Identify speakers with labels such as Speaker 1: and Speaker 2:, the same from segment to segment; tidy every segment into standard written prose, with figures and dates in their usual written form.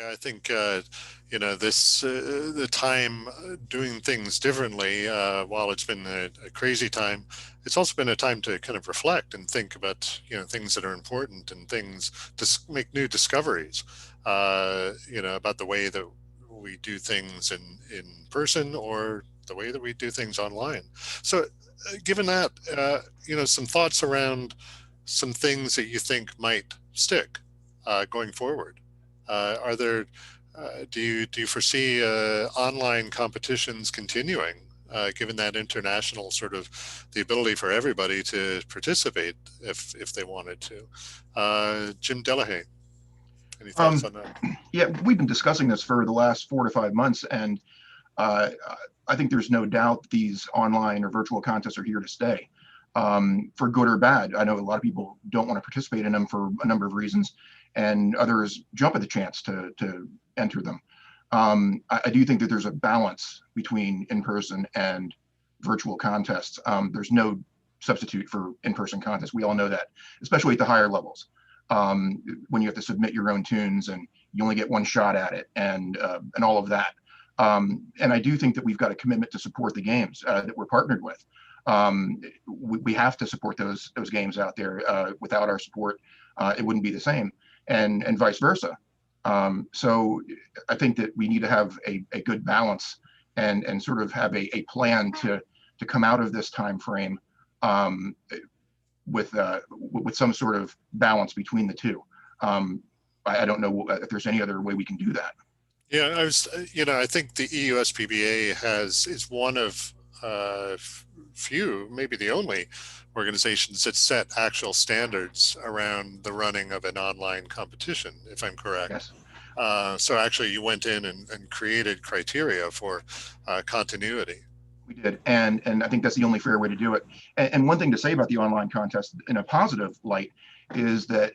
Speaker 1: Yeah, I think this the time doing things differently. While it's been a crazy time, it's also been a time to kind of reflect and think about things that are important and things to make new discoveries. About the way that we do things in person or the way that we do things online. So, given that, some thoughts around some things that you think might stick going forward. Are there? Do you foresee online competitions continuing, given that international sort of the ability for everybody to participate if they wanted to? Jim Dillahey, any thoughts
Speaker 2: Um,
Speaker 1: on that?
Speaker 2: yeah, we've been discussing this for the last 4 to 5 months, and uh, I think there's no doubt these online or virtual contests are here to stay, for good or bad. I know a lot of people don't want to participate in them for a number of reasons, and others jump at the chance to enter them. I do think that there's a balance between in-person and virtual contests. There's no substitute for in-person contests. We all know that, especially at the higher levels, when you have to submit your own tunes and you only get one shot at it, and all of that. And I do think that we've got a commitment to support the games that we're partnered with. We have to support those games out there. Without our support, it wouldn't be the same, and vice versa. So I think that we need to have a good balance, and sort of have a plan to come out of this time frame, um, with some sort of balance between the two. I don't know if there's any other way we can do that.
Speaker 1: Yeah, I think the EUSPBA is one of few, maybe the only organizations that set actual standards around the running of an online competition, if I'm correct.
Speaker 2: Yes.
Speaker 1: So actually, you went in and created criteria for continuity.
Speaker 2: We did, and I think that's the only fair way to do it. And one thing to say about the online contest in a positive light is that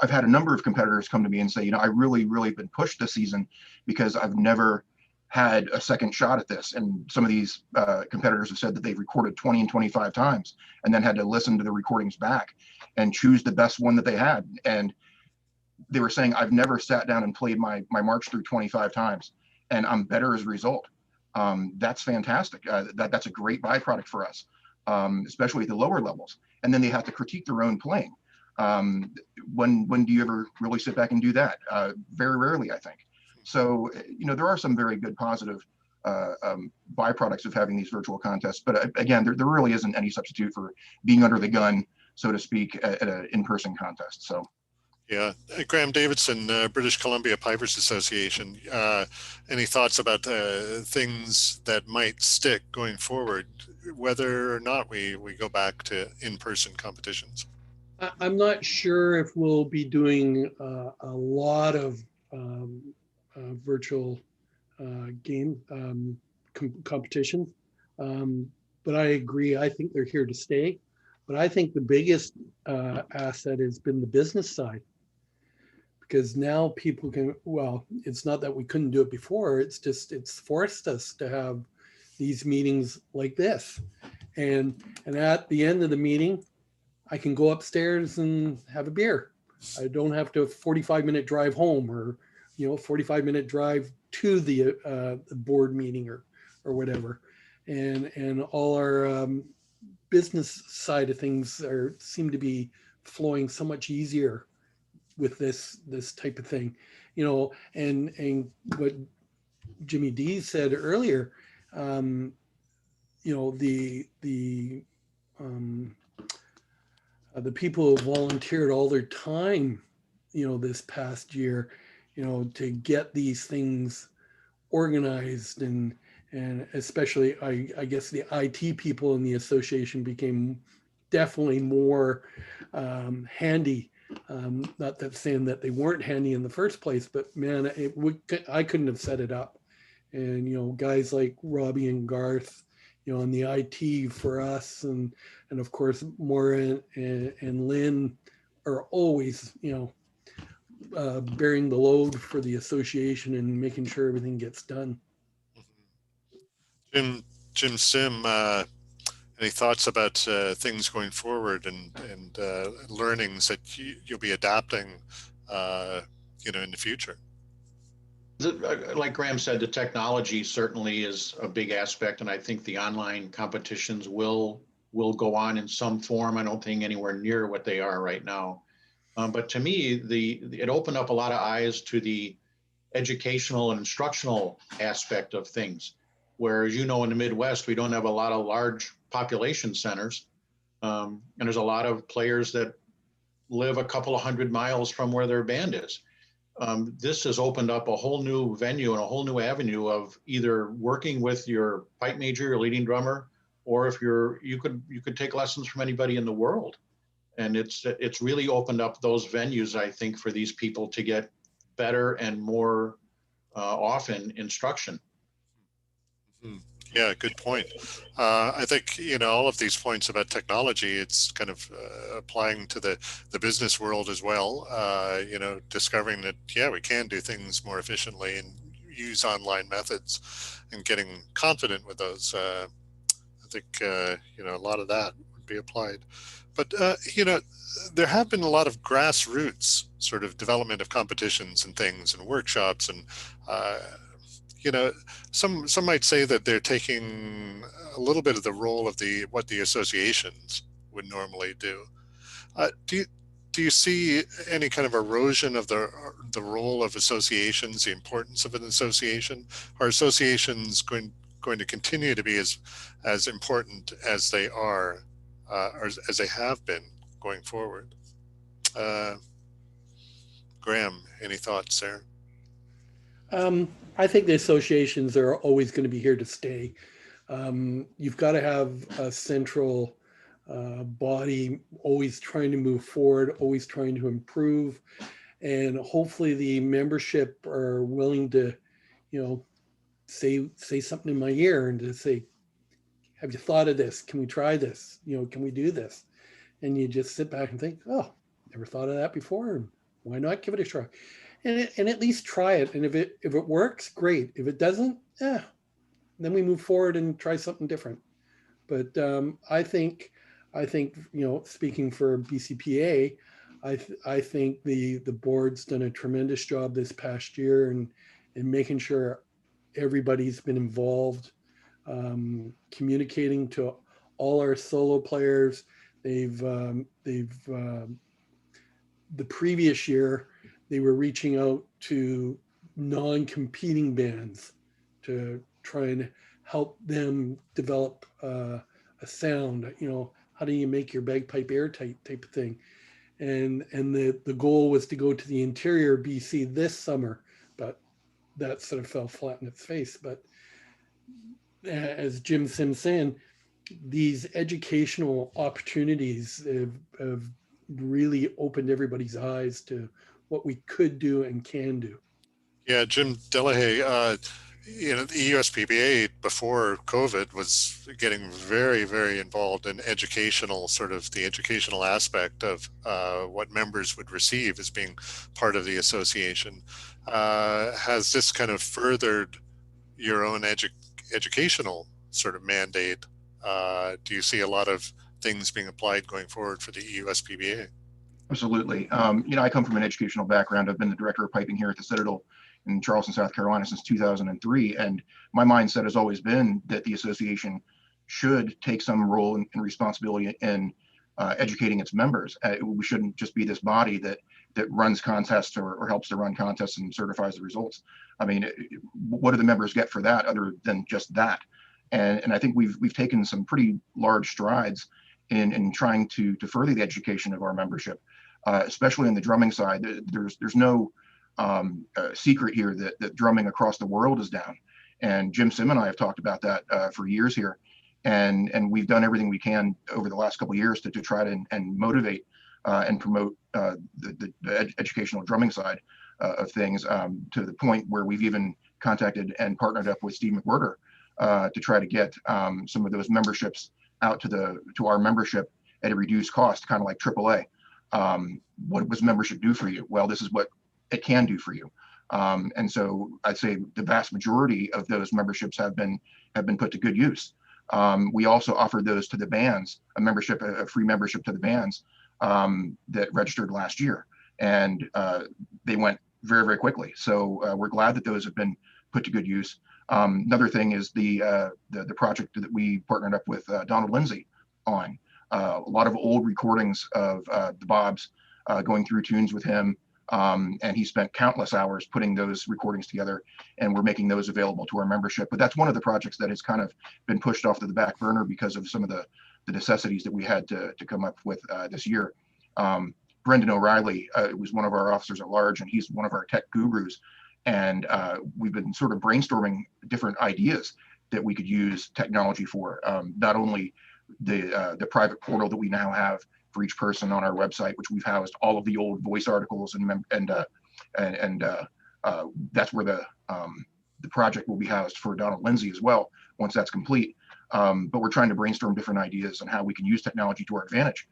Speaker 2: I've had a number of competitors come to me and say, I really been pushed this season because I've never had a second shot at this. And some of these competitors have said that they've recorded 20 and 25 times and then had to listen to the recordings back and choose the best one that they had. And they were saying, I've never sat down and played my march through 25 times, and I'm better as a result. That's fantastic. That's a great byproduct for us, especially at the lower levels. And then they have to critique their own playing. When do you ever really sit back and do that? Very rarely, I think. So there are some very good positive byproducts of having these virtual contests. But again, there really isn't any substitute for being under the gun, so to speak, at an in-person contest. So
Speaker 1: Yeah, Graham Davidson, British Columbia Pipers Association. Any thoughts about things that might stick going forward, whether or not we go back to in-person competitions?
Speaker 3: I'm not sure if we'll be doing a lot of virtual game competitions, but I agree. I think they're here to stay. But I think the biggest asset has been the business side, because now people can, well, it's not that we couldn't do it before, it's just it's forced us to have these meetings like this. And at the end of the meeting, I can go upstairs and have a beer. I don't have to 45-minute drive home, or 45-minute drive to the board meeting, or whatever. And all our business side of things seem to be flowing so much easier with this type of thing. And what Jimmy D said earlier, um, um, the people who volunteered all their time, this past year, to get these things organized, and especially I guess the IT people in the association became definitely more handy. Not that saying that they weren't handy in the first place, but man, I couldn't have set it up. And guys like Robbie and Garth, on the IT for us, and of course Maura and Lynn are always bearing the load for the association and making sure everything gets done.
Speaker 1: Jim Sim, any thoughts about things going forward and learnings that you'll be adapting, in the future?
Speaker 4: Like Graham said, the technology certainly is a big aspect, and I think the online competitions will go on in some form. I don't think anywhere near what they are right now. But to me, it opened up a lot of eyes to the educational and instructional aspect of things. Whereas, you know, in the Midwest, we don't have a lot of large population centers. And there's a lot of players that live a couple of 100 miles from where their band is. This has opened up a whole new venue and a whole new avenue of either working with your pipe major, your leading drummer, or if you could take lessons from anybody in the world. And it's really opened up those venues, I think, for these people to get better and more often instruction.
Speaker 1: Mhm. Yeah, good point. I think, you know, all of these points about technology, it's kind of applying to the business world as well. You know, discovering that, yeah, we can do things more efficiently and use online methods and getting confident with those. I think, you know, a lot of that would be applied. But, you know, there have been a lot of grassroots sort of development of competitions and things and workshops and, uh, you know, some might say that they're taking a little bit of the role of the what the associations would normally do. Do you see any kind of erosion of the role of associations, the importance of an association? Are associations going to continue to be as important as they are, or as they have been going forward? Uh, Graham, any thoughts there?
Speaker 3: I think the associations are always going to be here to stay. You've got to have a central body always trying to move forward, always trying to improve, and hopefully the membership are willing to, you know, say something in my ear and to say, "Have you thought of this? Can we try this? You know, can we do this?" And you just sit back and think, "Oh, never thought of that before. And why not give it a try?" And at least try it. And if it works, great. If it doesn't, then we move forward and try something different. But I think you know, speaking for BCPA, I think the board's done a tremendous job this past year and in making sure everybody's been involved, communicating to all our solo players. They've the previous year they were reaching out to non-competing bands to try and help them develop a sound. You know, how do you make your bagpipe airtight type of thing? And the goal was to go to the interior BC this summer, but that sort of fell flat in its face. But as Jim Sims saying, these educational opportunities have really opened everybody's eyes to what we could do and can do.
Speaker 1: Yeah, Jim Dillahey, you know, the USPBA before COVID was getting very, very involved in educational, sort of the educational aspect of what members would receive as being part of the association. Has this kind of furthered your own educational sort of mandate? Do you see a lot of things being applied going forward for the USPBA?
Speaker 2: Absolutely. You know, I come from an educational background. I've been the director of piping here at the Citadel in Charleston, South Carolina since 2003. And my mindset has always been that the association should take some role and responsibility in educating its members. We shouldn't just be this body that runs contests or helps to run contests and certifies the results. I mean, what do the members get for that other than just that? And I think we've taken some pretty large strides in trying to further the education of our membership, especially on the drumming side. There's no secret here that drumming across the world is down. And Jim Sim and I have talked about that for years here. And we've done everything we can over the last couple of years to try to and motivate and promote the educational drumming side of things, to the point where we've even contacted and partnered up with Steve McWhirter to try to get some of those memberships out to our membership at a reduced cost, kind of like AAA. What does membership do for you? Well, this is what it can do for you. And so I'd say the vast majority of those memberships have been put to good use. We also offered those to the bands, a free membership to the bands that registered last year, and they went very, very quickly. So we're glad that those have been put to good use. Another thing is the project that we partnered up with Donald Lindsay on. A lot of old recordings of the Bobs, going through tunes with him. And he spent countless hours putting those recordings together, and we're making those available to our membership. But that's one of the projects that has kind of been pushed off to the back burner because of some of the necessities that we had to come up with this year. Brendan O'Reilly was one of our officers at large, and he's one of our tech gurus. And we've been sort of brainstorming different ideas that we could use technology for. Not only the private portal that we now have for each person on our website, which we've housed all of the old voice articles, and that's where the project will be housed for Donald Lindsay as well once that's complete. But we're trying to brainstorm different ideas on how we can use technology to our advantage.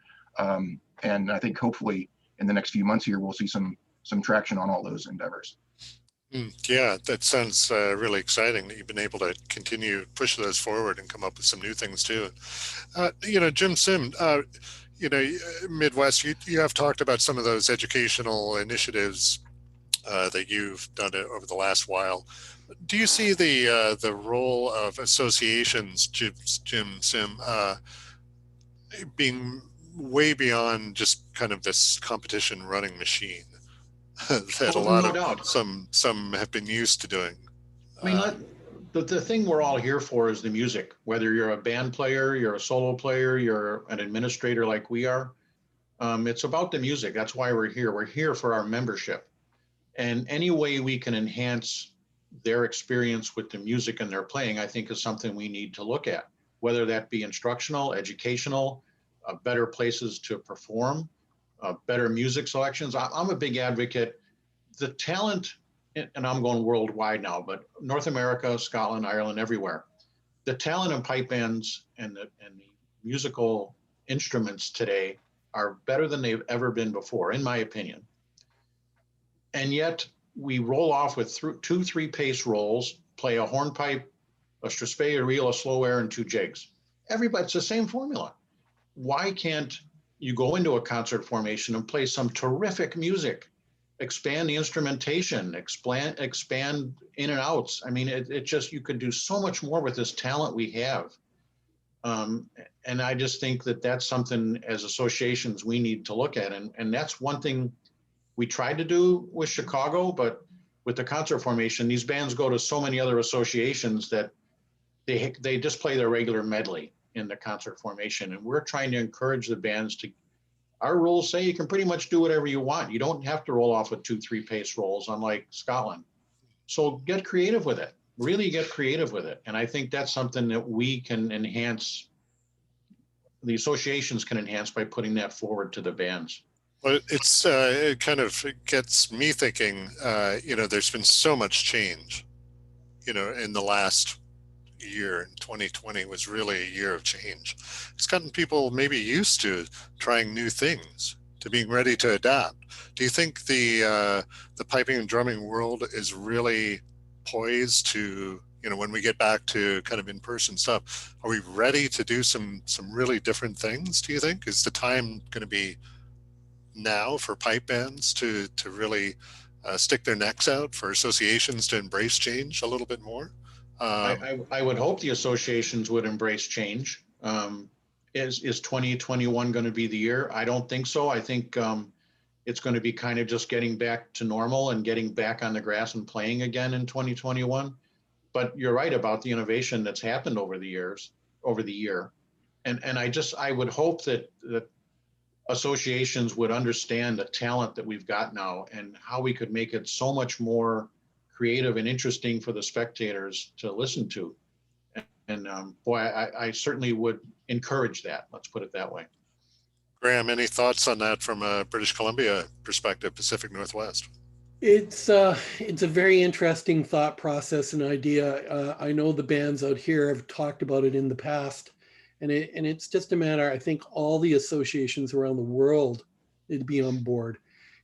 Speaker 2: And I think hopefully in the next few months here, we'll see some traction on all those endeavors.
Speaker 1: Yeah, that sounds really exciting that you've been able to continue push those forward and come up with some new things too. Jim Sim, Midwest, you have talked about some of those educational initiatives that you've done over the last while. Do you see the role of associations, Jim Sim, being way beyond just kind of this competition running machine that a
Speaker 4: Oh,
Speaker 1: lot
Speaker 4: no
Speaker 1: of
Speaker 4: doubt.
Speaker 1: some have been used to doing?
Speaker 4: I mean, the thing we're all here for is the music. Whether you're a band player, you're a solo player, you're an administrator like we are, it's about the music. That's why we're here. We're here for our membership. And any way we can enhance their experience with the music and their playing, I think is something we need to look at, whether that be instructional, educational, better places to perform, better music selections. I'm a big advocate. The talent, and I'm going worldwide now, but North America, Scotland, Ireland, everywhere. The talent in pipe bands and the musical instruments today are better than they've ever been before, in my opinion. And yet we roll off with 2-3 pace rolls, play a hornpipe, a strathspey, a reel, a slow air, and 2 jigs. Everybody, it's the same formula. Why can't you go into a concert formation and play some terrific music, expand the instrumentation, expand in and outs? I mean, it just, you could do so much more with this talent we have. And I just think that that's something as associations we need to look at. And that's one thing we tried to do with Chicago, but with the concert formation, these bands go to so many other associations that they just play their regular medley in the concert formation. And we're trying to encourage the bands to, our rules say you can pretty much do whatever you want. You don't have to roll off with 2-3 pace rolls, unlike Scotland. So get creative with it, really get creative with it. And I think that's something that we can enhance, the associations can enhance by putting that forward to the bands.
Speaker 1: Well, it kind of gets me thinking, there's been so much change, in the last year. And 2020 was really a year of change. It's gotten people maybe used to trying new things, to being ready to adapt. Do you think the piping and drumming world is really poised to, when we get back to kind of in-person stuff, are we ready to do some really different things? Do you think is the time going to be now for pipe bands to really stick their necks out, for associations to embrace change a little bit more?
Speaker 4: I would hope the associations would embrace change. Is 2021 going to be the year? I don't think so. I think it's going to be kind of just getting back to normal and getting back on the grass and playing again in 2021. But you're right about the innovation that's happened over the year. And I would hope that associations would understand the talent that we've got now and how we could make it so much more creative and interesting for the spectators to listen to. And boy, I certainly would encourage that. Let's put it that way.
Speaker 1: Graham, any thoughts on that from a British Columbia perspective, Pacific Northwest?
Speaker 3: It's a very interesting thought process and idea. I know the bands out here have talked about it in the past, and it's just a matter. I think all the associations around the world need to be on board,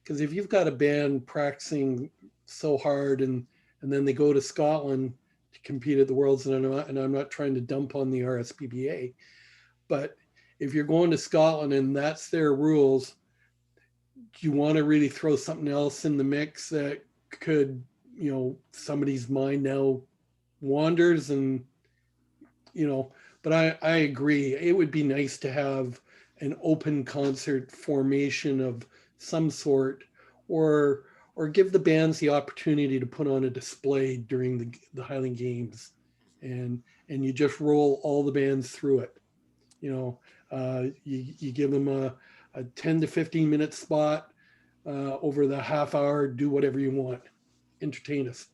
Speaker 3: because if you've got a band practicing so hard and then they go to Scotland to compete at the Worlds, and I'm not trying to dump on the RSPBA, but if you're going to Scotland and that's their rules, do you want to really throw something else in the mix that could, somebody's mind now wanders and, but I agree. It would be nice to have an open concert formation of some sort, or give the bands the opportunity to put on a display during the Highland Games, and you just roll all the bands through it. You give them a 10 to 15 minute spot over the half hour, do whatever you want, entertain us.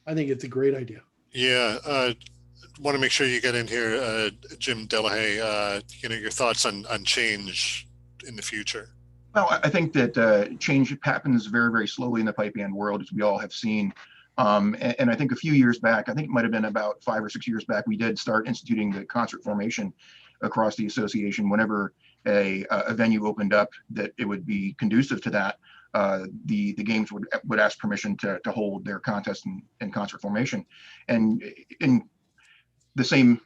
Speaker 3: I think it's a great idea.
Speaker 1: Yeah, want to make sure you get in here, Jim Dillahey. Your thoughts on change in the future.
Speaker 2: Well, I think that change happens very, very slowly in the pipe band world, as we all have seen. And I think a few years back, I think it might have been about 5 or 6 years back, we did start instituting the concert formation across the association. Whenever a venue opened up that it would be conducive to that, the games would ask permission to hold their contest and concert formation. And in the same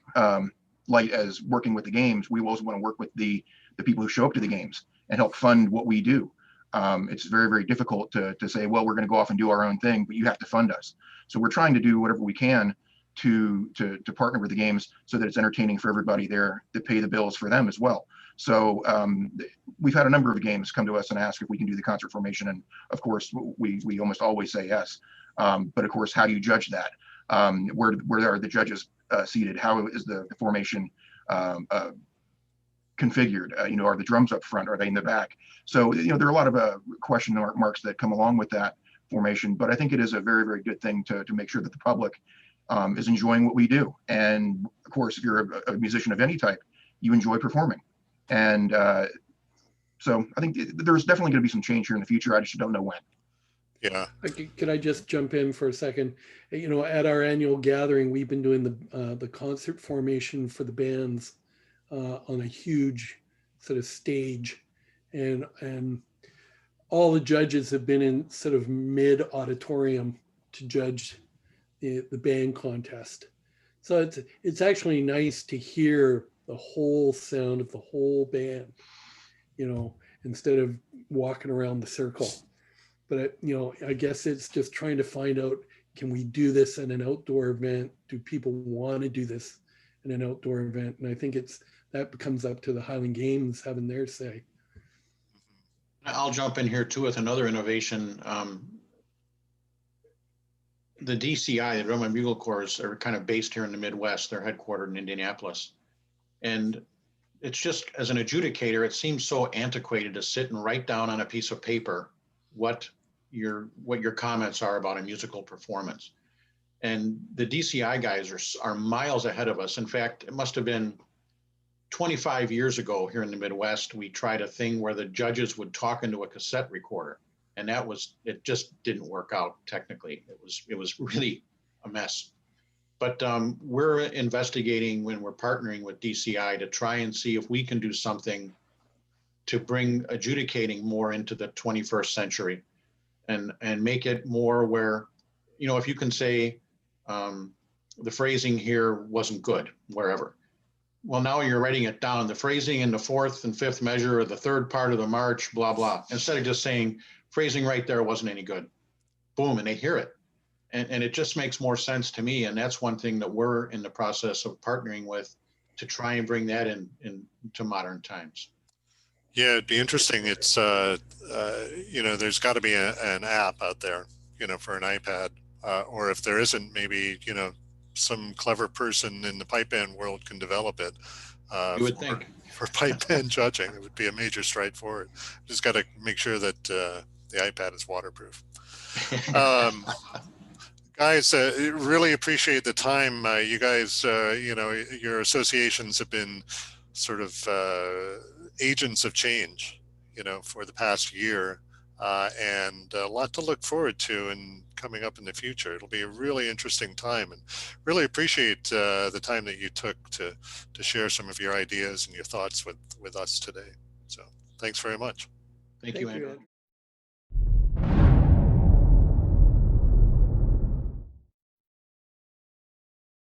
Speaker 2: light as working with the games, we also want to work with the people who show up to the games and help fund what we do. It's very, very difficult to say, well, we're going to go off and do our own thing, but you have to fund us. So we're trying to do whatever we can to partner with the games so that it's entertaining for everybody there, to pay the bills for them as well. So we've had a number of games come to us and ask if we can do the concert formation. And of course, we almost always say yes. But of course, how do you judge that? Where are the judges seated? How is the formation configured? Are the drums up front? Are they in the back? So, there are a lot of question marks that come along with that formation, but I think it is a very, very good thing to make sure that the public is enjoying what we do. And of course, if you're a musician of any type, you enjoy performing. And so I think there's definitely going to be some change here in the future. I just don't know when.
Speaker 1: Yeah.
Speaker 3: Could I just jump in for a second? At our annual gathering, we've been doing the concert formation for the bands on a huge sort of stage, and all the judges have been in sort of mid auditorium to judge the band contest. So it's actually nice to hear the whole sound of the whole band, instead of walking around the circle. But I guess it's just trying to find out, can we do this in an outdoor event? Do people want to do this in an outdoor event? And I think that becomes up to the Highland Games having their say.
Speaker 4: I'll jump in here too with another innovation. The DCI, the Drum and Bugle Corps, are kind of based here in the Midwest. They're headquartered in Indianapolis. And it's just, as an adjudicator, it seems so antiquated to sit and write down on a piece of paper what your comments are about a musical performance. And the DCI guys are miles ahead of us. In fact, it must have been 25 years ago here in the Midwest, we tried a thing where the judges would talk into a cassette recorder, and it just didn't work out technically. It was really a mess. But we're investigating, when we're partnering with DCI, to try and see if we can do something to bring adjudicating more into the 21st century, and make it more where, if you can say the phrasing here wasn't good wherever. Well, now you're writing it down, the phrasing in the fourth and fifth measure or the third part of the march, blah, blah, instead of just saying phrasing right there wasn't any good. Boom, and they hear it. And it just makes more sense to me. And that's one thing that we're in the process of partnering with to try and bring that into modern times.
Speaker 1: Yeah, it'd be interesting. It's, there's got to be an app out there, for an iPad, or if there isn't, maybe, some clever person in the pipe band world can develop it.
Speaker 4: You would think.
Speaker 1: For pipe band judging, it would be a major stride forward. Just got to make sure that the iPad is waterproof. Guys, really appreciate the time. You guys, your associations have been sort of agents of change, for the past year, and a lot to look forward to and coming up in the future. It'll be a really interesting time, and really appreciate the time that you took to share some of your ideas and your thoughts with us today. So thanks very much.
Speaker 4: Thank you, Andrew.